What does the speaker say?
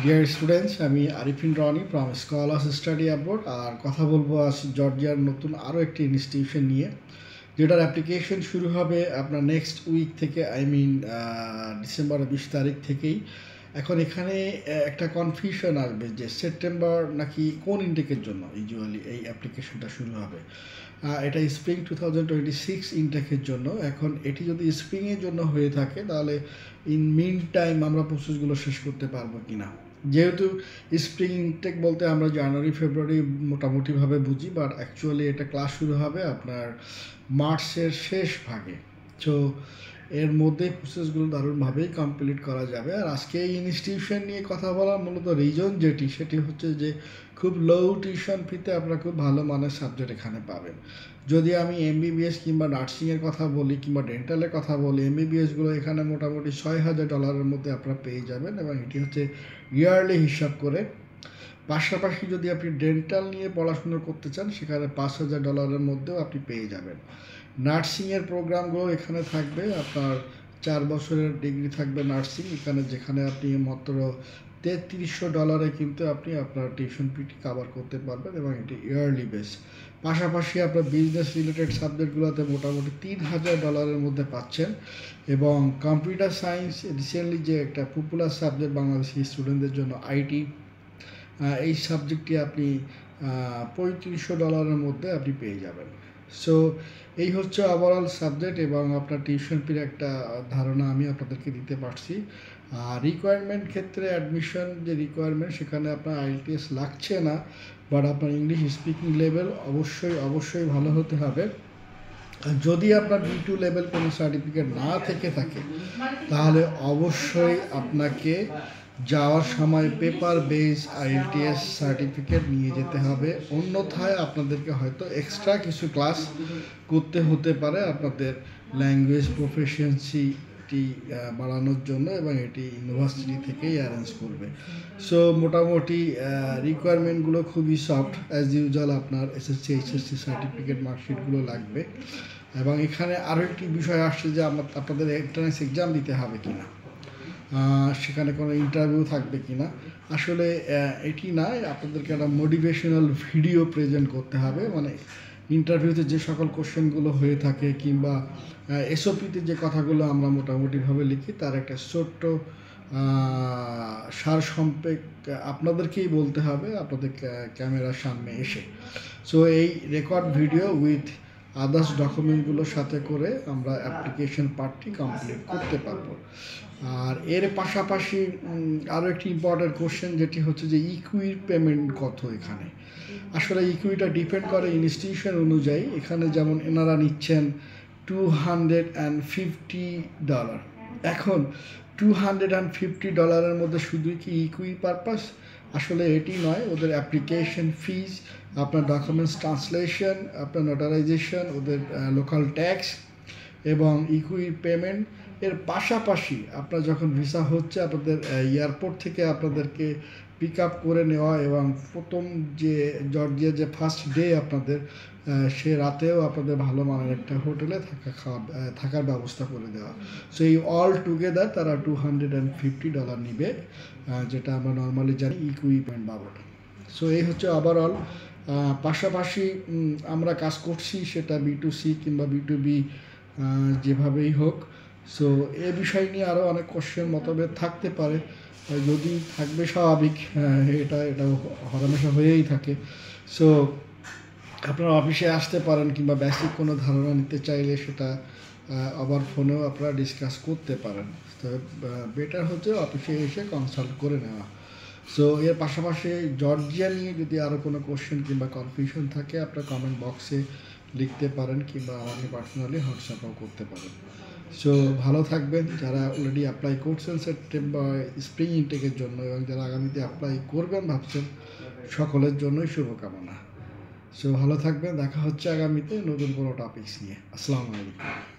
Deer students, আমি Arifin Roni from Scholars Study Abroad. আর কথা বলবো আজ জর্জিয়ার নতুন আরও একটি ইনস্টিটিউশন নিয়ে, যেটার অ্যাপ্লিকেশন শুরু হবে আপনার নেক্সট উইক থেকে, ডিসেম্বরের 20 তারিখ থেকেই। এখন এখানে একটা কনফিউশন আসবে যে সেপ্টেম্বর নাকি কোন ইনটেকের জন্য ইউজুয়ালি এই অ্যাপ্লিকেশনটা শুরু হবে। এটা স্প্রিং 2026 ইনটেকের জন্য। এখন এটি যদি স্প্রিংয়ের জন্য হয়ে থাকে তাহলে ইন মিন টাইম আমরা প্রসেসগুলো শেষ করতে পারবো কি না। যেহেতু স্প্রিং ইনটেক বলতে আমরা জানুয়ারি ফেব্রুয়ারি মোটামুটিভাবে বুঝি, বাট অ্যাকচুয়ালি এটা ক্লাস শুরু হবে আপনার মার্চের শেষ ভাগে। সো এর মধ্যে প্রসেসগুলো দারুণভাবেই কমপ্লিট করা যাবে। আর আজকে এই ইনস্টিটিউশন নিয়ে কথা বলার মূলত রিজন সেটি হচ্ছে যে খুব লো টিউশন ফিতে আপনারা খুব ভালো মানের সাবজেক্ট এখানে পাবেন। যদি আমি এমবিবিএস কিংবা নার্সিংয়ের কথা বলি কিংবা ডেন্টালের কথা বলি, এমবিবিএসগুলো এখানে মোটামুটি $6,000 মধ্যে আপনারা পেয়ে যাবেন, এবং এটি হচ্ছে ইয়ারলি হিসাব করে। পাশাপাশি যদি আপনি ডেন্টাল নিয়ে পড়াশুনো করতে চান সেখানে $5,000 মধ্যেও আপনি পেয়ে যাবেন। নার্সিংয়ের প্রোগ্রামগুলো এখানে থাকবে, আপনার 4 বছরের ডিগ্রি থাকবে নার্সিং এখানে, যেখানে আপনি মাত্র $3,300 কিন্তু আপনি আপনার টিউশন ফিটি কাভার করতে পারবেন, এবং এটি ইয়ারলি বেস। পাশাপাশি আপনার বিজনেস রিলেটেড সাবজেক্টগুলোতে মোটামুটি $3,000 মধ্যে পাচ্ছেন। এবং কম্পিউটার সায়েন্স রিসেন্টলি যে একটা পপুলার সাবজেক্ট বাংলাদেশি স্টুডেন্টদের জন্য আইটি, এই সাবজেক্টটি আপনি $3,500 মধ্যে আপনি পেয়ে যাবেন। সো এই হচ্ছে ওভারঅল সাবজেক্ট, এবং আপনার টিউশন ফির একটা ধারণা আমি আপনাদেরকে দিতে পারছি। আর রিকোয়ারমেন্ট ক্ষেত্রে অ্যাডমিশন যে রিকোয়ারমেন্ট, সেখানে আপনার আইএলটিএস লাগছে না, বাট আপনার ইংলিশ স্পিকিং লেভেল অবশ্যই ভালো হতে হবে। যদি আপনার B2 লেভেল কোনো সার্টিফিকেট না থেকে থাকে তাহলে অবশ্যই আপনাকে যাওয়ার সময় পেপার বেস আইএলটিএস সার্টিফিকেট নিয়ে যেতে হবে। অন্যথায় আপনাদেরকে হয়তো এক্সট্রা কিছু ক্লাস করতে হতে পারে আপনাদের ল্যাঙ্গুয়েজ প্রফিসিয়েন্সিটি বাড়ানোর জন্য, এবং এটি ইউনিভার্সিটি থেকেই অ্যারেঞ্জ করবে। সো মোটামুটি রিকোয়ারমেন্টগুলো খুবই সফট অ্যাজ ইউজুয়াল। আপনার এসএসসি এইচএসসি সার্টিফিকেট মার্কশিটগুলো লাগবে, এবং এখানে আরও একটি বিষয় আসছে যে আপনাদের এন্ট্রান্স এক্সাম দিতে হবে কি না, সেখানে কোনো ইন্টারভিউ থাকবে কি না। আসলে এটি নয়, আপনাদেরকে একটা মোটিভেশনাল ভিডিও প্রেজেন্ট করতে হবে। মানে ইন্টারভিউতে যে সকল কোশ্চেনগুলো হয়ে থাকে কিংবা এসওপিতে যে কথাগুলো আমরা মোটামুটিভাবে লিখি, তার একটা ছোট্ট সারসংক্ষেপ আপনাদেরকেই বলতে হবে আপনাদের ক্যামেরার সামনে এসে। সো এই রেকর্ড ভিডিও উইথ আদার্স ডকুমেন্টগুলোর সাথে করে আমরা অ্যাপ্লিকেশন পার্টটি কমপ্লিট করতে পারবো। আর এর পাশাপাশি আরও একটি ইম্পর্ট্যান্ট কোশ্চেন, যেটি হচ্ছে যে ইকুইর পেমেন্ট কত এখানে। আসলে ইকুইটা ডিপেন্ড করে ইনস্টিটিউশন অনুযায়ী। এখানে যেমন এনারা নিচ্ছেন $250। এখন $250 মধ্যে শুধু কি ইকুই পারপাস? আসলে এটি নয়। ওদের অ্যাপ্লিকেশন ফিজ, আপনার ডকুমেন্টস ট্রান্সলেশন, আপনার নোটারাইজেশন, ওদের লোকাল ট্যাক্স এবং ইকুই পেমেন্ট, এর পাশাপাশি আপনার যখন ভিসা হচ্ছে আপনাদের এয়ারপোর্ট থেকে আপনাদেরকে পিক আপ করে নেওয়া, এবং প্রথম যে জর্জিয়া যে ফার্স্ট ডে আপনাদের, সে রাতেও আপনাদের ভালো মানের একটা হোটেলে থাকার ব্যবস্থা করে দেওয়া। সো এই অল টুগেদার তারা $250 নিবে, যেটা আমরা নর্মালি জানি ইকুইপমেন্ট বাবদ। সো এই হচ্ছে ওভারঅল। পাশাপাশি আমরা কাজ করছি, সেটা B2C কিংবা B2B যেভাবেই হোক। সো এ বিষয় নিয়ে আরও অনেক কোশ্চেন মতভেদ থাকতে পারে, যদি থাকবে স্বাভাবিক, এটা হরমেশা হয়েই থাকে। সো আপনারা অফিসে আসতে পারেন, কিংবা বেসিক কোনো ধারণা নিতে চাইলে সেটা আবার ফোনেও আপনারা ডিসকাস করতে পারেন। তো বেটার হচ্ছে অফিসে এসে কনসাল্ট করে নেওয়া। সো এর পাশাপাশি জর্জিয়া নিয়ে যদি আরও কোনো কোশ্চেন কিংবা কনফিউশন থাকে আপনারা কমেন্ট বক্সে লিখতে পারেন, কিংবা আমাকে পার্সোনালি হোয়াটসঅ্যাপও করতে পারেন। সো ভালো থাকবেন যারা অলরেডি অ্যাপ্লাই করছেন সেপ্টেম্বর স্প্রিং ইনটেকের জন্য, এবং যারা আগামীতে অ্যাপ্লাই করবেন ভাবছেন, সকলের জন্যই শুভকামনা। সো ভালো থাকবেন, দেখা হচ্ছে আগামীতে নতুন কোনো টপিকস নিয়ে। আসসালামু আলাইকুম।